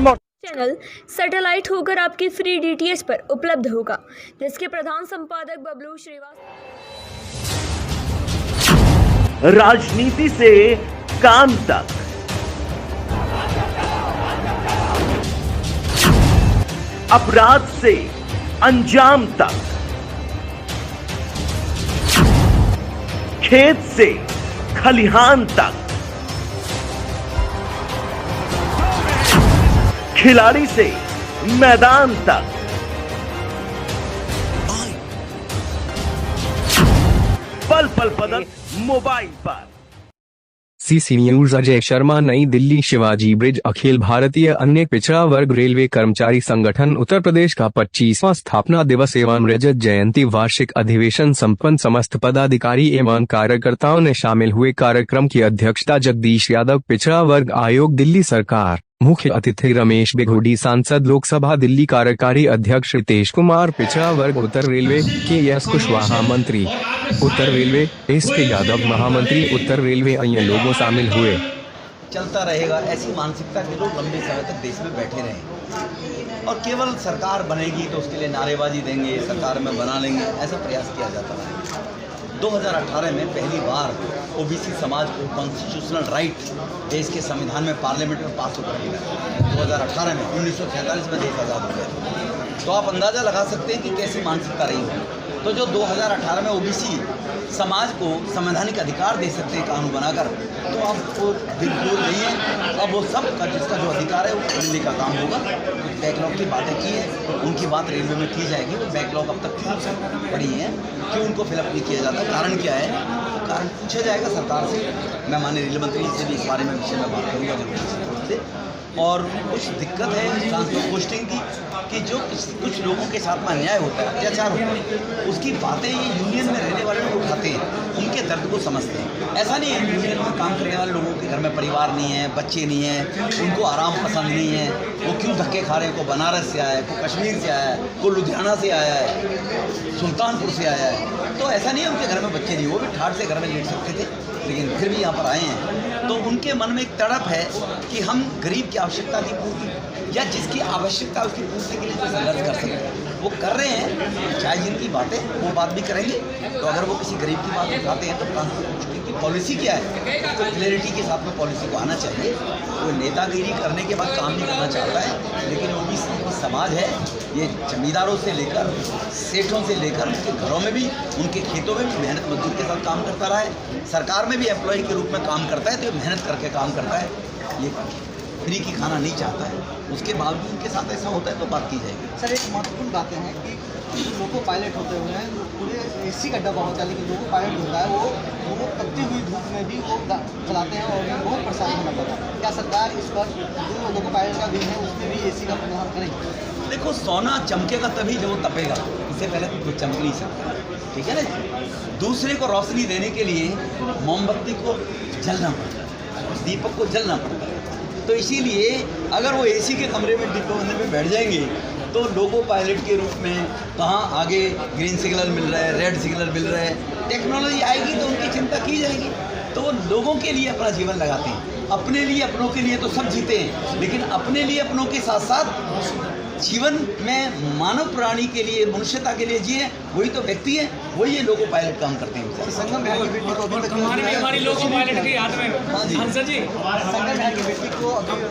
से channel satellite होकर आपके फ्री डीटीएच पर उपलब्ध होगा, जिसके प्रधान संपादक बबलू श्रीवास्तव। राजनीति से काम तक, अपराध से अंजाम तक, खेत से खलिहान तक, खिलाड़ी से मैदान तक, पल पल पदक मोबाइल पर। सीसी न्यूज अजय शर्मा, नई दिल्ली। शिवाजी ब्रिज अखिल भारतीय अन्य पिछड़ा वर्ग रेलवे कर्मचारी संगठन उत्तर प्रदेश का 25वां स्थापना दिवस एवं रजत जयंती वार्षिक अधिवेशन संपन्न। समस्त पदाधिकारी एवं कार्यकर्ताओं ने शामिल हुए। कार्यक्रम की अध्यक्षता जगदीश यादव, पिछड़ा वर्ग आयोग दिल्ली सरकार। मुख्य अतिथि रमेश बेघोडी, सांसद लोकसभा दिल्ली। कार्यकारी अध्यक्ष रितेश कुमार, पिछड़ा वर्ग उत्तर रेलवे। के कुशवाहा, मंत्री उत्तर रेलवे। के यादव, महामंत्री उत्तर रेलवे। अन्य लोगों शामिल हुए। चलता रहेगा, ऐसी मानसिकता के लोग लंबे समय तक देश में बैठे रहें और केवल सरकार बनेगी तो उसके लिए नारेबाजी देंगे, सरकार में बना लेंगे, ऐसा प्रयास किया जाता है। 2018 में पहली बार ओबीसी समाज को कॉन्स्टिट्यूशनल राइट देश के संविधान में पार्लियामेंट में पास होकर मिला। 2018 में 1947 में देश आज़ाद हो गया। तो आप अंदाज़ा लगा सकते हैं कि कैसी मानसिकता रही है। तो जो 2018 में ओबीसी समाज को संवैधानिक अधिकार दे सकते हैं कानून बनाकर, तो अब वो बिल्कुल नहीं है। अब वो सब का जिसका जो अधिकार है वो मिलने का काम होगा। बैकलॉग की बातें की है, उनकी बात रेलवे में की जाएगी। वो बैकलॉग अब तक क्यों पड़ी है, क्यों उनको फिलअप नहीं किया जाता, कारण क्या है, कारण पूछा जाएगा सरकार से। मैं माननीय रेल मंत्री से भी इस बारे में विषय में बात करूँगा जरूर से। और कुछ दिक्कत है ट्रांसपोर्ट पोस्टिंग की कि जो कुछ लोगों के साथ में अन्याय होता है, अत्याचार होता है, उसकी बातें ये यूनियन में रहने वाले लोग उठाते हैं, उनके दर्द को समझते हैं। ऐसा नहीं है यूनियन में काम करने वाले लोगों के घर में परिवार नहीं है, बच्चे नहीं हैं, उनको आराम पसंद नहीं है, वो क्यों धक्के खा रहे हैं। को बनारस से आया है, को कश्मीर से आया है, को लुधियाना से आया है, सुल्तानपुर से आया है। तो ऐसा नहीं है उनके घर में बच्चे नहीं, वो भी ठाठ से घर में लेट सकते थे, लेकिन फिर भी यहाँ पर आए हैं। तो उनके मन में एक तड़प है कि हम गरीब की आवश्यकता की पूर्ति या जिसकी आवश्यकता उसकी पूर्ति के लिए जो संघर्ष कर सकें वो कर रहे हैं। चाहे जिनकी बातें वो बात भी करेंगे। तो अगर वो किसी गरीब की बात उठाते हैं तो ट्रांसपोर्ट की पॉलिसी क्या है, तो क्लैरिटी के साथ में पॉलिसी को आना चाहिए। वो नेतागिरी करने के बाद काम नहीं करना चाहता है, लेकिन वो भी समाज है, ये जमींदारों से लेकर सेठों से लेकर उनके घरों में भी, उनके खेतों में भी मेहनत मजदूर के साथ काम करता रहा है। सरकार में भी एम्प्लॉय के रूप में काम करता है, तो मेहनत करके काम करता है। ये फ्री की खाना नहीं चाहता है, उसके बावजूद उनके साथ ऐसा होता है तो बात की जाएगी। सर, एक महत्वपूर्ण बातें हैं कि लोको पायलट होते हुए हैं, पूरे एसी का डब्बा होता है, लेकिन लोको पायलट होता है वो तपती हुई धूप में भी वो चलाते हैं और बहुत परेशानी होना पड़ता है। क्या सरकार इस पर जो लोको पायलट का विंग है उसमें भी एसी का प्रबंध करेगी? देखो, सोना चमकेगा तभी जब वो तपेगा, इससे पहले तो कुछ चमक नहीं सकता, ठीक है ना। दूसरे को रोशनी देने के लिए मोमबत्ती को जलना पड़ता है, दीपक को जलना पड़ता है। तो इसीलिए अगर वो एसी के कमरे में डिब्बे बंदे में बैठ जाएंगे तो लोको पायलट के रूप में कहाँ आगे ग्रीन सिग्नल मिल रहा है, रेड सिग्नल मिल रहा है, टेक्नोलॉजी आएगी तो उनकी चिंता की जाएगी। तो वो लोगों के लिए अपना जीवन लगाते हैं, अपने लिए अपनों के लिए तो सब जीते हैं, लेकिन अपने लिए अपनों के साथ साथ जीवन में मानव प्राणी के लिए, मनुष्यता के लिए जिए, वही तो व्यक्ति है, वही ये लोको पायलट काम करते हैं। संगम बिहार की बेटी को अभी तक हमारी लोको पायलट के हाथ में। हाँ जी, हंसा जी, संगम बिहार की बेटी को अभी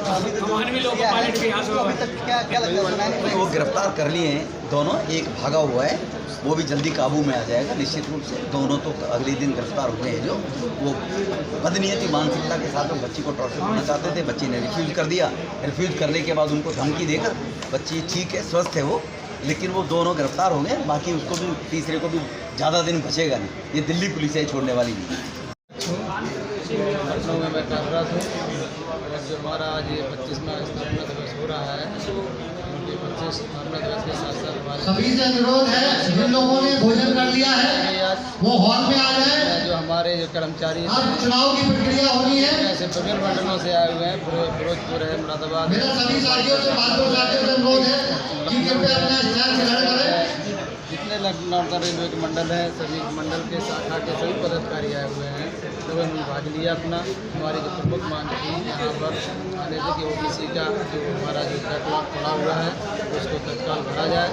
तक क्या लगता है? वो गिरफ्तार कर लिए हैं दोनों, एक भागा हुआ है, वो भी जल्दी काबू में आ जाएगा निश्चित रूप से। दोनों तो अगले दिन गिरफ्तार हुए हैं। जो वो बदनीयती मानसिकता के साथ में बच्ची को टॉर्चर करना चाहते थे, बच्ची ने रिफ्यूज़ कर दिया। रिफ्यूज़ करने के बाद उनको धमकी देकर, बच्ची ठीक है, स्वस्थ है वो, लेकिन वो दोनों गिरफ्तार हो गए। बाकी उसको भी, तीसरे को भी ज़्यादा दिन बचेगा नहीं, ये दिल्ली पुलिस है, छोड़ने वाली नहीं। लखनऊ में मैं कार्यरत हूँ और जो हमारा आज ये 25वां स्थापना दिवस हो रहा है, उनके 25 स्थापना दिवस के साथ साथ हमारे सभी से अनुरोध है, जिन लोगों ने भोजन कर लिया है वो हॉल में आ जाए। जो हमारे जो कर्मचारी अब चुनाव की प्रक्रिया होनी है, ऐसे विभिन्न मंडलों से आए हुए हैं, फिरोजपुर है, मुरादाबाद। मेरा सभी साथियों से अनुरोध है कि कृपया अपना स्थान ग्रहण करें। जितने नॉर्थन रेलवे के मंडल है, सभी मंडल के शाखा के सभी पदाधिकारी आए हुए हैं। लोगों ने भाग लिया अपना। हमारी जो प्रमुख मांग थी यहाँ पर आने से कि OBC का जो हमारा जो बैकलॉग पड़ा हुआ है उसको तत्काल भरा जाए।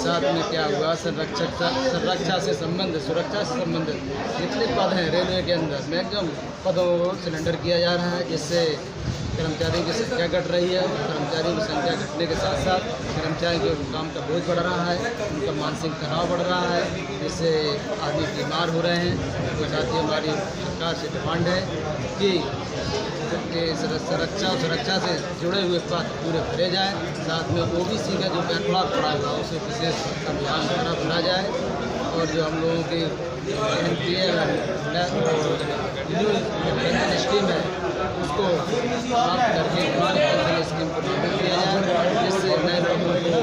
साथ में क्या हुआ, सुरक्षा से संबंधित जितने पद हैं रेलवे के अंदर मैक्सिमम पदों को सिलेंडर किया जा रहा है, जिससे कर्मचारियों की संख्या घट रही है। कर्मचारियों की संख्या घटने के साथ साथ कर्मचारियों के काम का बोझ बढ़ रहा है, उनका मानसिक तनाव बढ़ रहा है, जिससे आदमी बीमार हो रहे हैं। तो साथ ही हमारी सरकार से डिमांड है कि सुरक्षा से जुड़े हुए पद पूरे भरे जाएँ। साथ में OBC का जो बैकलॉग पड़ा हुआ उसे विशेष अभियान द्वारा भरा जाए और जो हम लोगों की पेंशन स्कीम है उसको समाप्त करके पेंशन स्कीम को लागू किया जाए, जिससे नए लोगों को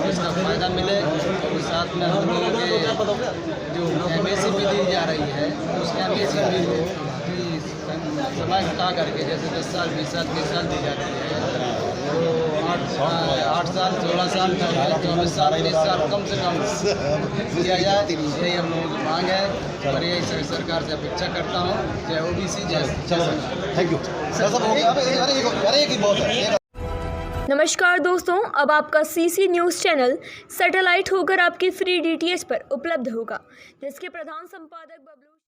इसका फ़ायदा मिले। और साथ में हम लोगों के जो MAC भी दी जा रही है उसके MAC भी समय घटा करके जैसे 10 साल 20 साल 30 साल दी जाती है, तो 8 साल 16 साल 24 साल 30 साल कम से कम किया जाए। यही हम लोगों की मांग है और यही सरकार से अपेक्षा करता हूँ। जय OBC जय। Thank you sir. नमस्कार दोस्तों, अब आपका CC न्यूज़ चैनल सैटेलाइट होकर आपकी फ्री DTH पर उपलब्ध होगा, जिसके प्रधान संपादक बबलू